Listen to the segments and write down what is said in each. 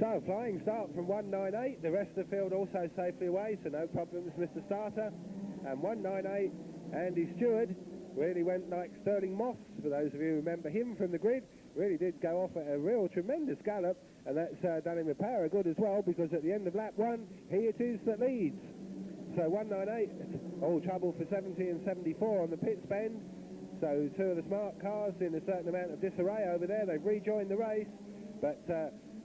So, flying start from 198, the rest of the field also safely away, so no problems, Mr. Starter. And 198, Andy Stewart, really went like Sterling Moss, for those of you who remember him from the grid. Really did go off at a real tremendous gallop, and that's done him a power of good as well, because at the end of lap 1, he it is that leads. So 198, all trouble for 70 and 74 on the pits bend. So two of the smart cars in a certain amount of disarray over there. They've rejoined the race, but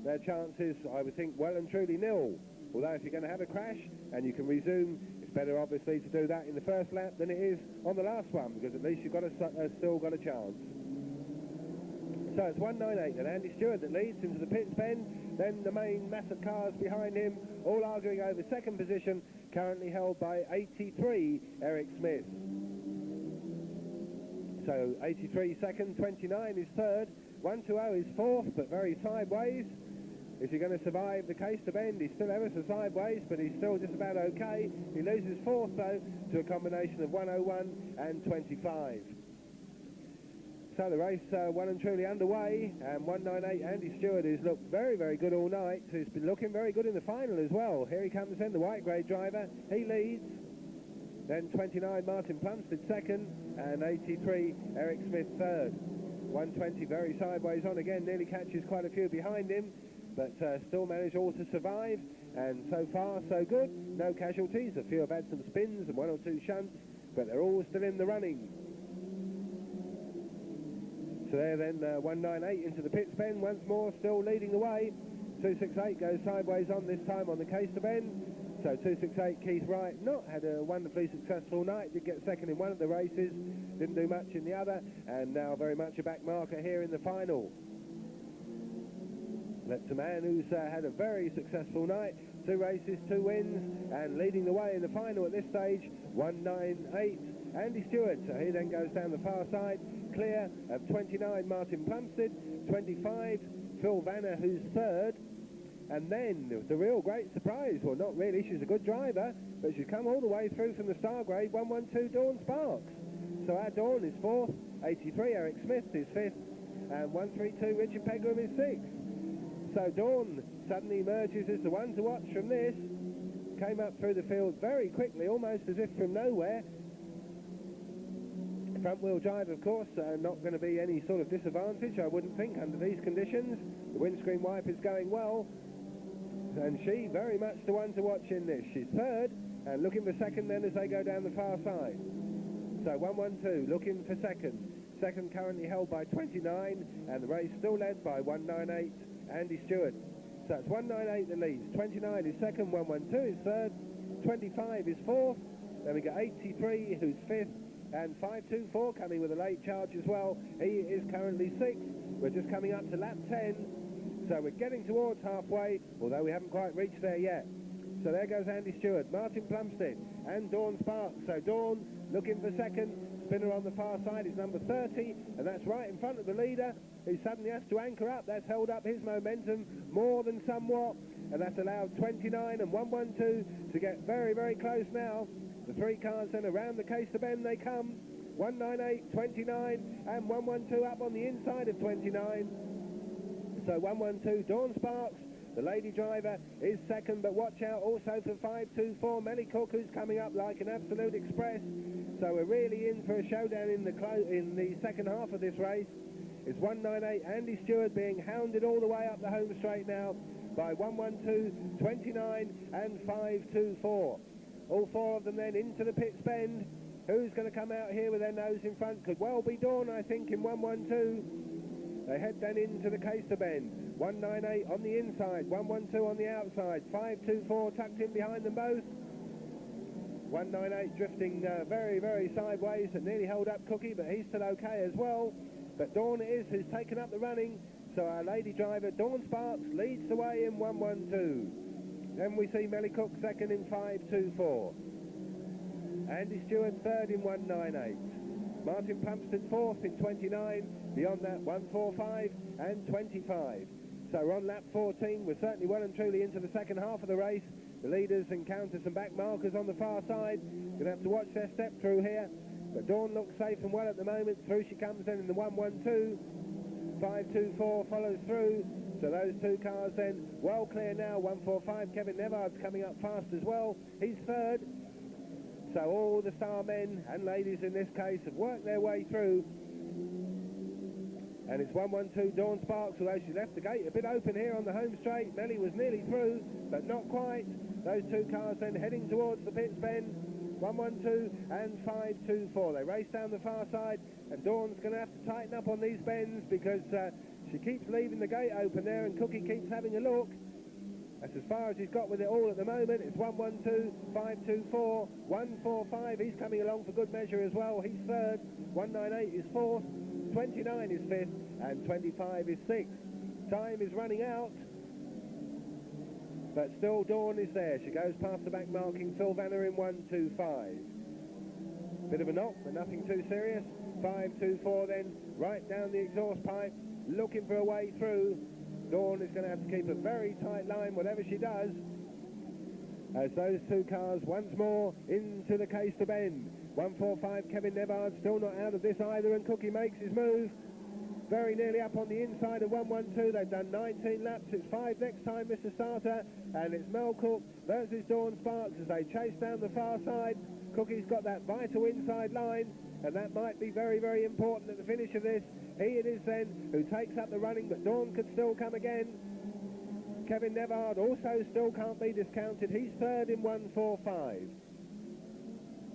their chances, I would think, well and truly nil. Although if you're going to have a crash and you can resume, it's better obviously to do that in the first lap than it is on the last one, because at least you've got still got a chance. So it's 198 and Andy Stewart that leads into the pits bend. Then the main mass of cars behind him, all arguing over second position, currently held by 83 Eric Smith. So 83 second, 29 is third, 120 is fourth, but very sideways. If you're going to survive the case to bend, he's still ever so sideways, but he's still just about okay. He loses fourth, though, to a combination of 101 and 25. So the race well and truly underway, and 198 Andy Stewart, who's looked very, very good all night, who's been looking very good in the final as well. Here he comes then, the white grey driver. He leads. Then 29 Martin Plumstead second, and 83 Eric Smith third. 120 very sideways on again, nearly catches quite a few behind him, but still managed all to survive, and so far so good. No casualties, a few have had some spins and one or two shunts, but they're all still in the running. So there then 198 into the pits bend, once more still leading the way. 268 goes sideways on this time on the case to bend. So 268 Keith Wright not had a wonderfully successful night, did get second in one of the races, didn't do much in the other, and now very much a back marker here in the final. That's a man who's had a very successful night, 2 races, 2 wins, and leading the way in the final at this stage, 198 Andy Stewart. So he then goes down the far side, clear of 29 Martin Plumstead, 25 Phil Vanner, who's third. And then the real great surprise, well not really, she's a good driver, but she's come all the way through from the star grade, 112 Dawn Sparks. So our Dawn is fourth, 83 Eric Smith is fifth, and 132 Richard Pegram is sixth. So Dawn suddenly emerges as the one to watch from this. Came up through the field very quickly, almost as if from nowhere. Front wheel drive, of course, not going to be any sort of disadvantage, I wouldn't think, under these conditions. The windscreen wipe is going well. And she very much the one to watch in this. She's third and looking for second then as they go down the far side. So 112 looking for second. Second currently held by 29, and the race still led by 198 Andy Stewart. So it's 198 that leads. 29 is second, 112 is third, 25 is fourth. Then we got 83 who's fifth, and 524 coming with a late charge as well. He is currently sixth. We're just coming up to lap 10. So we're getting towards halfway, although we haven't quite reached there yet. So there goes Andy Stewart, Martin Plumstead and Dawn Sparks. So Dawn looking for second. Spinner on the far side is number 30, and that's right in front of the leader, who suddenly has to anchor up. That's held up his momentum more than somewhat, and that's allowed 29 and 112 to get very, very close now. The 3 cars then around the case to bend they come. 198, 29 and 112 up on the inside of 29. So 112 Dawn Sparks, the lady driver, is second, but watch out also for 524 Cooke, who's coming up like an absolute express. So we're really in for a showdown in the second half of this race. It's 198 Andy Stewart being hounded all the way up the home straight now by 112, 29 and 524. All 4 of them then into the pits bend. Who's going to come out here with their nose in front? Could well be Dawn, I think, in 112. They head then into the case to bend. 198 on the inside, 112 on the outside, 524 tucked in behind them both. 198 drifting very, very sideways and nearly held up Cookie, but he's still okay as well. But Dawn it is who's taken up the running. So our lady driver, Dawn Sparks, leads the way in 112. Then we see Cooke second in 524. Andy Stewart third in 198. Martin Plumstead fourth in 29. Beyond that, 145 and 25. So we're on lap 14. We're certainly well and truly into the second half of the race. The leaders encounter some back markers on the far side. Going to have to watch their step through here. But Dawn looks safe and well at the moment. Through she comes then in the 112. 524 follows through. So those two cars then well clear now. 145, Kevin Nevard's coming up fast as well. He's third. So all the star men and ladies in this case have worked their way through. And it's 112 Dawn Sparks, although she left the gate a bit open here on the home straight. Melly was nearly through, but not quite. Those two cars then heading towards the pits bend. 112 and 524. They race down the far side, and Dawn's going to have to tighten up on these bends because she keeps leaving the gate open there, and Cookie keeps having a look. That's as far as he's got with it all at the moment. It's 112, 524, 145. He's coming along for good measure as well. He's third. 198 is fourth. 29 is fifth, and 25 is sixth. Time is running out, but still Dawn is there. She goes past the back marking Phil Vanner in 125. Bit of a knock, but nothing too serious. 524 then, right down the exhaust pipe, looking for a way through. Dawn is going to have to keep a very tight line, whatever she does, as those two cars once more into the case to bend. 145, Kevin Nevard still not out of this either, and Cookie makes his move. Very nearly up on the inside of 112. They've done 19 laps. It's 5 next time, Mr. Starter, and it's Mel Cooke versus Dawn Sparks as they chase down the far side. Cookie's got that vital inside line, and that might be very, very important at the finish of this. He it is then who takes up the running, but Dawn could still come again. Kevin Nevard also still can't be discounted. He's third in 145.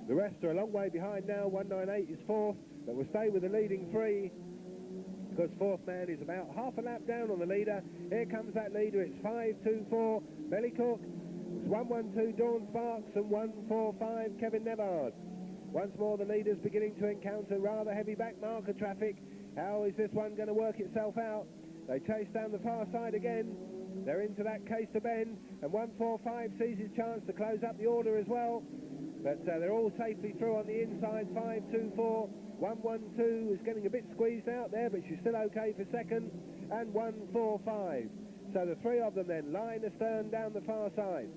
The rest are a long way behind now. 198 is fourth, but will stay with the leading three because fourth man is about half a lap down on the leader. Here comes that leader. It's 524, Melly Cooke. It's 112, Dawn Sparks, and 145, Kevin Nevard. Once more, the leader's beginning to encounter rather heavy back marker traffic. How is this one going to work itself out? They chase down the far side again. They're into that case to bend, and 145 sees his chance to close up the order as well. But they're all safely through on the inside. 524, 112 is getting a bit squeezed out there, but she's still okay for second, and 145. So the three of them then line astern down the far side.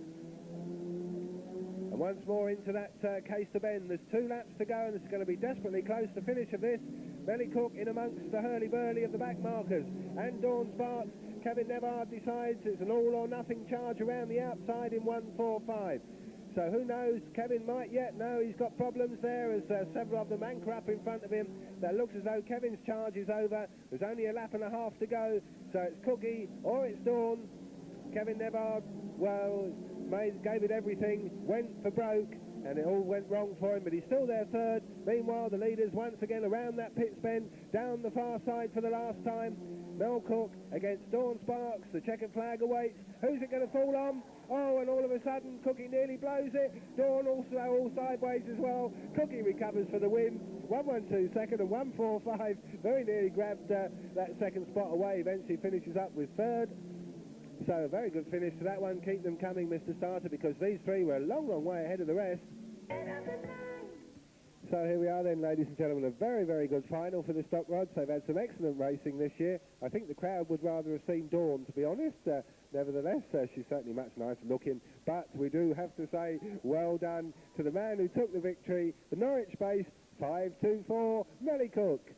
And once more into that case to bend. There's 2 laps to go, and it's going to be desperately close to finish of this. Melly Cooke in amongst the hurly-burly of the back markers, and Dawn Sparks. Kevin Nevard decides it's an all-or-nothing charge around the outside in 145. So who knows, Kevin might yet know he's got problems there as several of them anchor up in front of him. That looks as though Kevin's charge is over. There's only a lap and a half to go, so it's Cookie or it's Dawn. Kevin Nevard, well, gave it everything, went for broke, and it all went wrong for him, but he's still there third. Meanwhile, the leaders once again around that pit bend, down the far side for the last time. Mel Cooke against Dawn Sparks. The checkered flag awaits. Who's it going to fall on? Oh, and all of a sudden, Cookie nearly blows it. Dawn also all sideways as well. Cookie recovers for the win. 112 second and 145. Very nearly grabbed that second spot away. Eventually finishes up with third. So a very good finish to that one. Keep them coming, Mr. Starter, because these three were a long, long way ahead of the rest. So here we are then, ladies and gentlemen, a very, very good final for the stock rods. They've had some excellent racing this year. I think the crowd would rather have seen Dawn, to be honest. Nevertheless, she's certainly much nicer looking. But we do have to say well done to the man who took the victory, the Norwich-based 524, Melly Cooke.